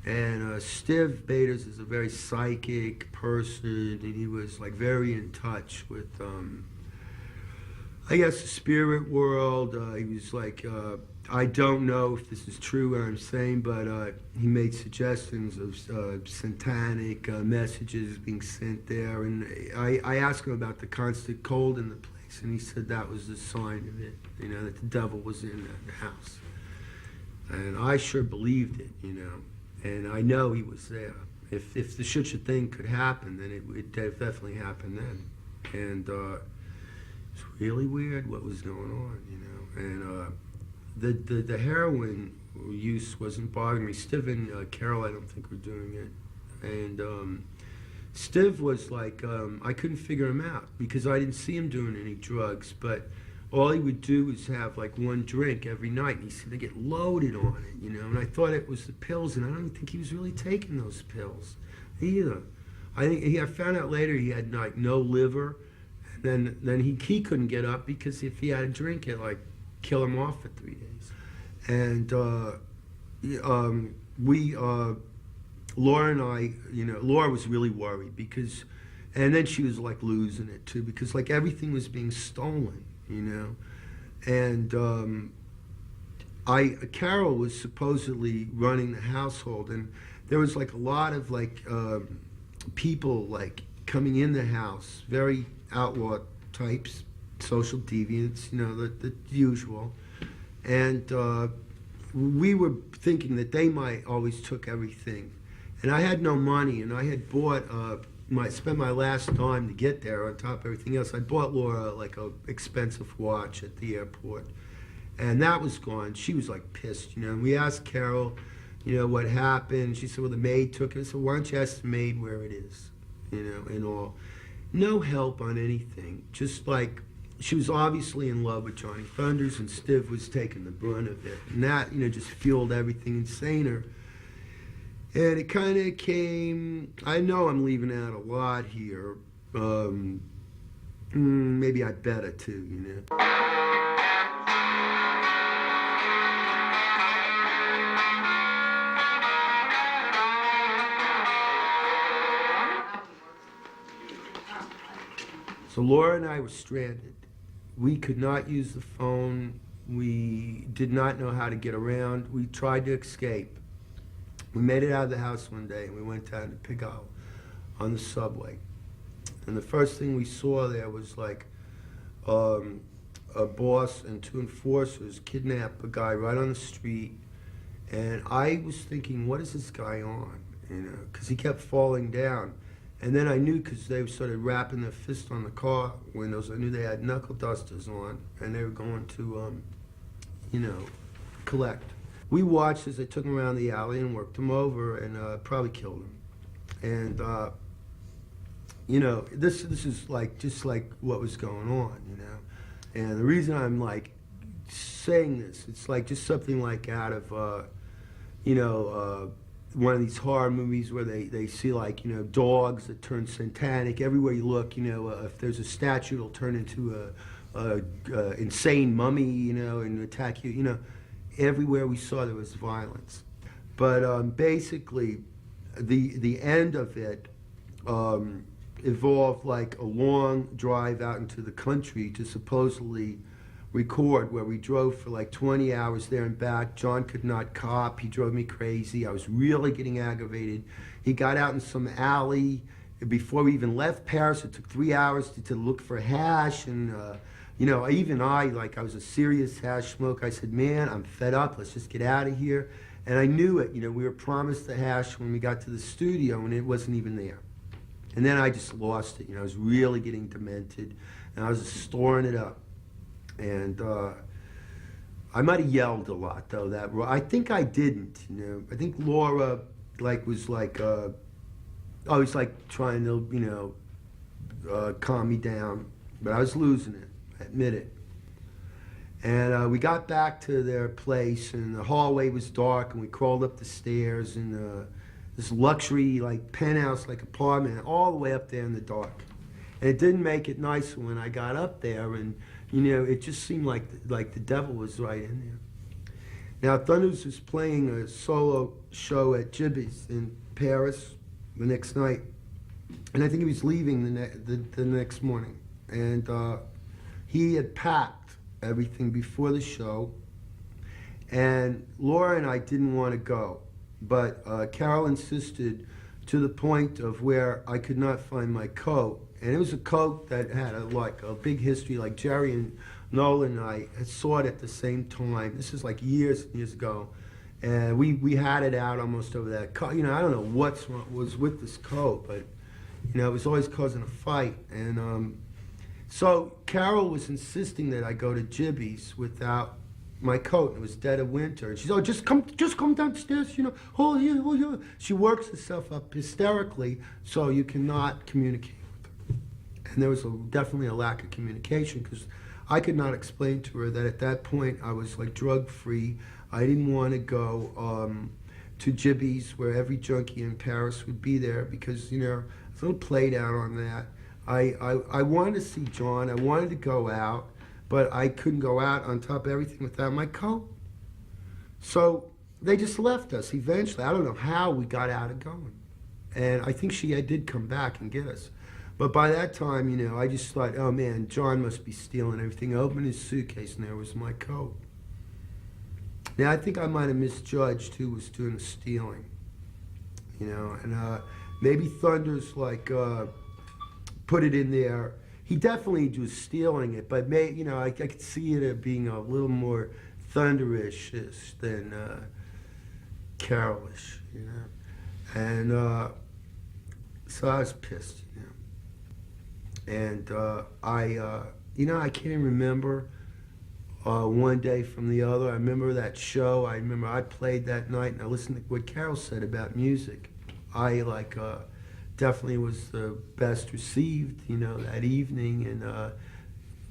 And Stiv Baders is a very psychic person, and he was very in touch with, I guess, the spirit world. He was I don't know if this is true what I'm saying, but he made suggestions of satanic messages being sent there. And I asked him about the constant cold in the place, and he said that was the sign of it, that the devil was in the house. And I sure believed it, and I know he was there. If such a thing could happen, then it definitely happened then. And it's really weird what was going on, And the heroin use wasn't bothering me. Stiv and Carol, I don't think were doing it. And Stiv was I couldn't figure him out because I didn't see him doing any drugs, but all he would do was have one drink every night, and he seemed to get loaded on it, and I thought it was the pills, and I don't think he was really taking those pills either. I found out later he had no liver, and then he couldn't get up because if he had a drink, it kill him off for 3 days. And Laura and I, Laura was really worried because, and then she was losing it too because everything was being stolen, and Carol was supposedly running the household, and there was a lot of people coming in the house, very outlaw types, social deviants, the usual. And we were thinking that they might always took everything. And I had no money, and I had bought, spent my last dime to get there on top of everything else. I bought Laura a expensive watch at the airport. And that was gone. She was pissed, And we asked Carol, what happened. She said, well, the maid took it. I said, why don't you ask the maid where it is, and all. No help on anything. Just she was obviously in love with Johnny Thunders, and Stiv was taking the brunt of it. And that, just fueled everything insaner. And it kind of came, I know I'm leaving out a lot here. Maybe I better too, So Laura and I were stranded. We could not use the phone. We did not know how to get around. We tried to escape. We made it out of the house one day, and we went down to Pigalle on the subway. And the first thing we saw there was like a boss and 2 enforcers kidnap a guy right on the street. And I was thinking, what is this guy on? You know, because he kept falling down. And then I knew, because they started rapping their fist on the car windows, I knew they had knuckle dusters on, and they were going to, you know, collect. We watched as they took him around the alley and worked him over and probably killed him. And, you know, this is like, just like what was going on, you know. And the reason I'm like saying this, it's like just something like out of, you know, one of these horror movies where they see like, you know, dogs that turn satanic. Everywhere you look, you know, if there's a statue, it'll turn into a insane mummy, you know, and attack you. You know, everywhere we saw there was violence. But basically, the end of it involved like a long drive out into the country to supposedly record, where we drove for like 20 hours there and back. John could not cop. He drove me crazy. I was really getting aggravated. He got out in some alley. Before we even left Paris, it took 3 hours to look for hash. And, you know, even I was a serious hash smoker. I said, man, I'm fed up. Let's just get out of here. And I knew it. You know, we were promised the hash when we got to the studio, and it wasn't even there. And then I just lost it. You know, I was really getting demented, and I was just storing it up. And I might have yelled a lot, though. I think I didn't, you know. I think Laura, was always, trying to, you know, calm me down. But I was losing it, I admit it. And we got back to their place, and the hallway was dark, and we crawled up the stairs, and this luxury, penthouse, apartment, all the way up there in the dark. And it didn't make it nicer when I got up there, and you know, it just seemed like the devil was right in there. Now, Thunders was playing a solo show at Gibby's in Paris the next night, and I think he was leaving the next morning. And he had packed everything before the show, and Laura and I didn't want to go, but Carol insisted to the point of where I could not find my coat. And it was a coat that had a big history, like Jerry and Nolan and I had saw it at the same time. This is like years and years ago. And we had it out almost over that coat. You know, I don't know what was with this coat, but, you know, it was always causing a fight. And so Carol was insisting that I go to Gibby's without my coat. It was dead of winter. And she said, oh, just come downstairs, you know. Oh, yeah. She works herself up hysterically, so you cannot communicate. And there was definitely a lack of communication, because I could not explain to her that at that point I was drug-free. I didn't want to go to Gibby's, where every junkie in Paris would be there, because, you know, I was a little played out on that. I wanted to see John. I wanted to go out, but I couldn't go out on top of everything without my coat. So they just left us eventually. I don't know how we got out of going. And I think she did come back and get us. But by that time, you know, I just thought, oh man, John must be stealing everything. I opened his suitcase and there was my coat. Now, I think I might have misjudged who was doing the stealing, you know, and maybe Thunders, put it in there. He definitely was stealing it, but, you know, I could see it being a little more Thunderish than Carolish, you know. And so I was pissed, you know. And you know, I can't even remember one day from the other. I remember that show. I remember I played that night, and I listened to what Carol said about music. I definitely was the best received, you know, that evening. And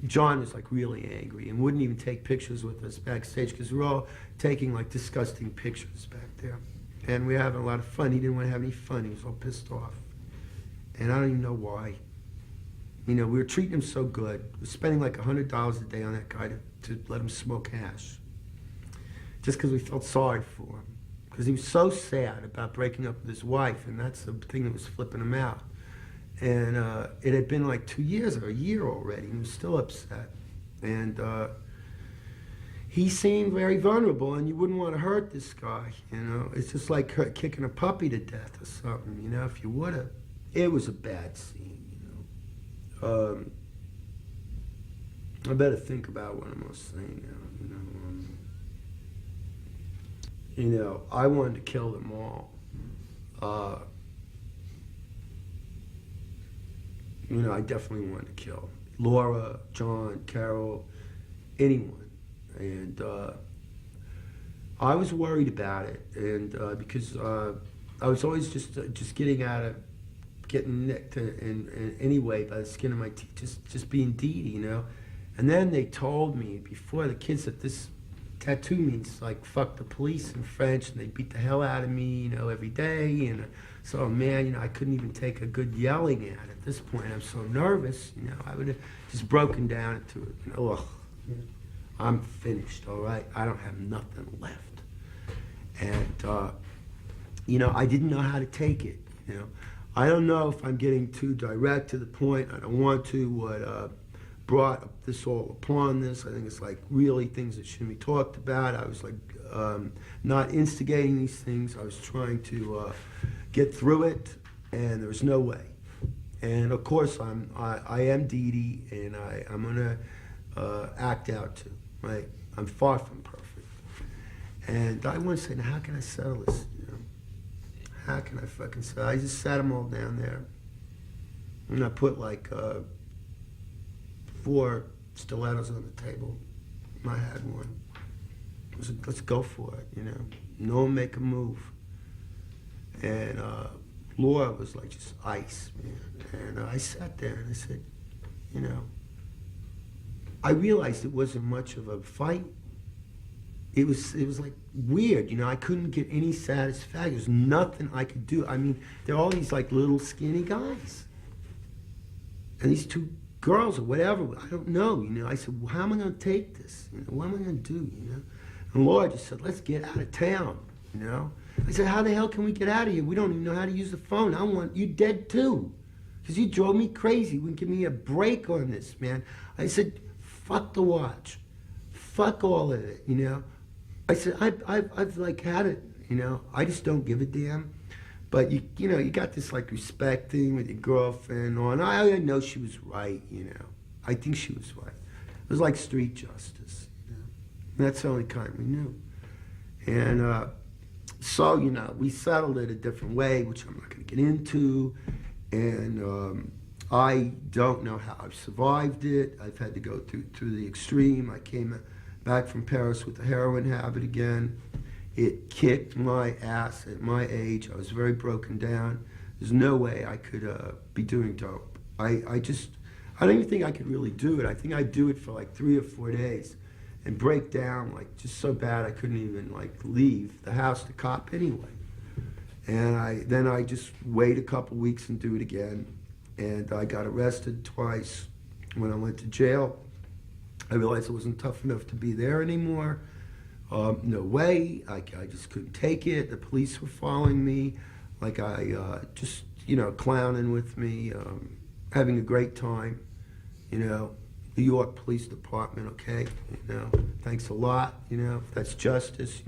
John was really angry and wouldn't even take pictures with us backstage, because we were all taking disgusting pictures back there. And we were having a lot of fun. He didn't want to have any fun. He was all pissed off. And I don't even know why. You know, we were treating him so good. We were spending $100 a day on that guy to let him smoke hash. Just because we felt sorry for him. Because he was so sad about breaking up with his wife, and that's the thing that was flipping him out. And it had been 2 years or a year already, and he was still upset. And he seemed very vulnerable, and you wouldn't want to hurt this guy, you know. It's just like kicking a puppy to death or something, you know, if you would have. It was a bad scene, you know. I better think about what I'm gonna say now. I wanted to kill them all. I definitely wanted to kill Laura, John, Carol, anyone, and I was worried about it, and because I was always just getting nicked in any way by the skin of my teeth, just being Dee Dee, And then they told me before the kids that this tattoo means like fuck the police in French, and they beat the hell out of me, every day. And so, man, I couldn't even take a good yelling at this point. I'm so nervous, I would have just broken down into it. Ugh, I'm finished, all right? I don't have nothing left. And, I didn't know how to take it, I don't know if I'm getting too direct to the point. I don't want to. What brought this all upon this, I think it's like really things that shouldn't be talked about. I was like not instigating these things. I was trying to get through it, and there was no way. And of course, I am Dee Dee, and I'm gonna act out too, right? I'm far from perfect. And I want to say, now how can I settle this? How can I fucking settle? I just sat them all down there, and I put like 4 stilettos on the table. I had one. I was like, let's go for it, No one make a move. And Laura was like just ice, man. And I sat there and I said, I realized it wasn't much of a fight. It was like weird, I couldn't get any satisfaction. There's nothing I could do. I mean, there are all these like little skinny guys. And these 2 girls or whatever, I don't know, I said, well, how am I going to take this? What am I going to do, And Laura just said, let's get out of town, I said, how the hell can we get out of here? We don't even know how to use the phone. I want you dead too. Because you drove me crazy. You wouldn't give me a break on this, man. I said, fuck the watch. Fuck all of it, I said, I've like had it, I just don't give a damn. But you got this like respect thing with your girlfriend on. I know she was right, I think she was right. It was like street justice, And that's the only kind we knew. And so, we settled it a different way, which I'm not going to get into. And I don't know how I've survived it. I've had to go through the extreme. I came back from Paris with the heroin habit again. It kicked my ass at my age. I was very broken down. There's no way I could be doing dope. I don't even think I could really do it. I think I'd do it for like 3 or 4 days and break down like just so bad I couldn't even like leave the house to cop anyway. And then I just wait a couple weeks and do it again. And I got arrested twice. When I went to jail, I realized it wasn't tough enough to be there anymore. No way, I just couldn't take it. The police were following me, like just, clowning with me, having a great time, New York Police Department, okay, thanks a lot, if that's justice,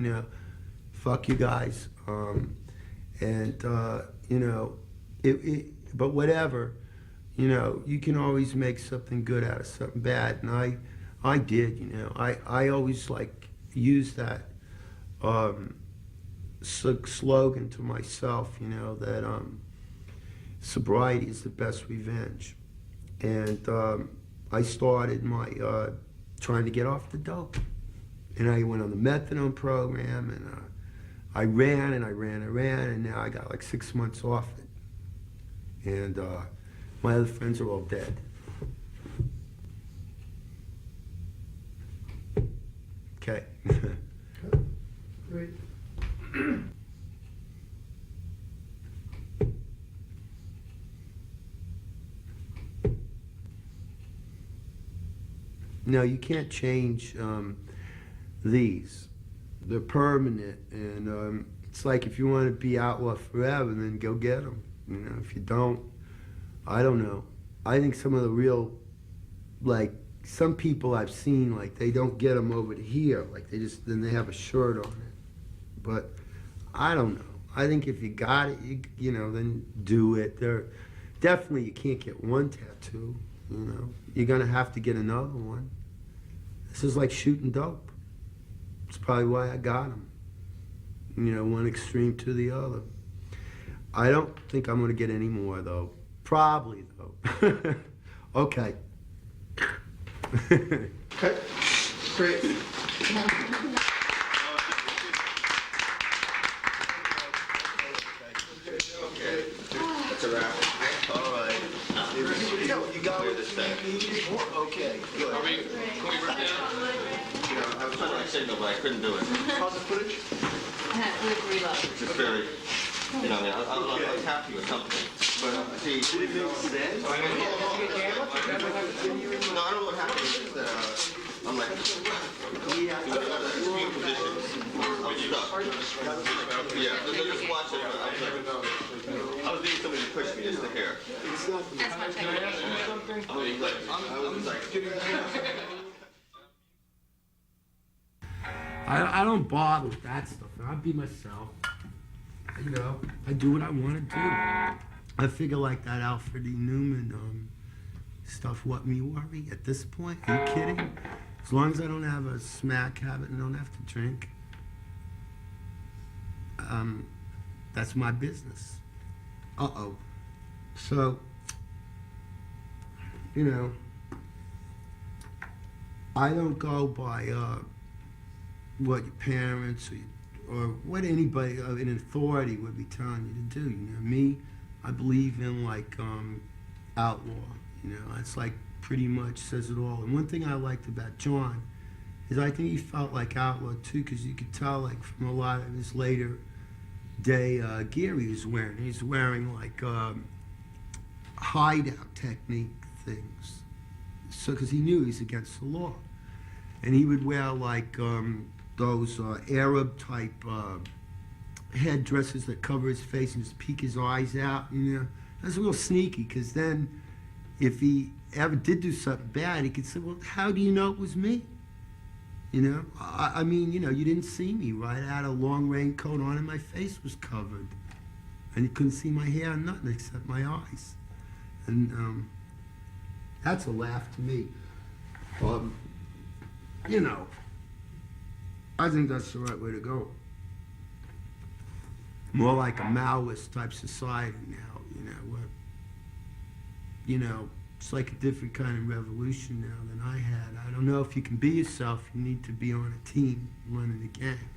fuck you guys. But whatever, you can always make something good out of something bad, and I did, I always use that slogan to myself, that sobriety is the best revenge. And I started my trying to get off the dope. And I went on the methadone program, and I ran, and now I got like 6 months off it. And my other friends are all dead. Okay. Great. No, you can't change these. They're permanent, and it's like if you want to be outlaw forever, then go get them. If you don't, I don't know. I think some of the real, some people I've seen, they don't get them over to here. Then they have a shirt on it. But I don't know. I think if you got it, then do it. Definitely you can't get one tattoo. You know, you're gonna have to get another one. This is like shooting dope. It's probably why I got him. You know, one extreme to the other. I don't think I'm gonna get any more though. Probably though. Okay. Okay, great. That's a wrap. All right. You got clear this thing. Okay, good. Can we run down? Yeah, I was trying to signal, but I couldn't do it. How's the footage? It's just very, you know, I was happy with something. But see, it makes sense. No, I don't know what happened. It's just that I'm like, extreme positions. I'm stuck. Yeah, just watch it. I was needing somebody to push me just to hear. I don't bother with that stuff. I'll be myself. You know, I do what I want to do. I figure like that Alfred E. Newman stuff, what me worry at this point? Are you kidding? As long as I don't have a smack habit and don't have to drink, that's my business. Uh-oh. So, you know, I don't go by what your parents or what anybody in authority would be telling you to do. You know, me, I believe in like outlaw. You know, it's like pretty much says it all. And one thing I liked about John is I think he felt like outlaw too, because you could tell like from a lot of his later day gear he was wearing. He's wearing like hideout technique things, so because he knew he's against the law, and he would wear like those Arab type headdresses that cover his face and just peek his eyes out. You know, that's a little sneaky, because then if he ever did do something bad, he could say, "Well, how do you know it was me?" You know, I mean, you know, you didn't see me, right? I had a long raincoat on and my face was covered. And you couldn't see my hair or nothing except my eyes. And that's a laugh to me. You know, I think that's the right way to go. More like a Maoist type society now, you know, where, you know, it's like a different kind of revolution now than I had. I don't know if you can be yourself. You need to be on a team running a gang.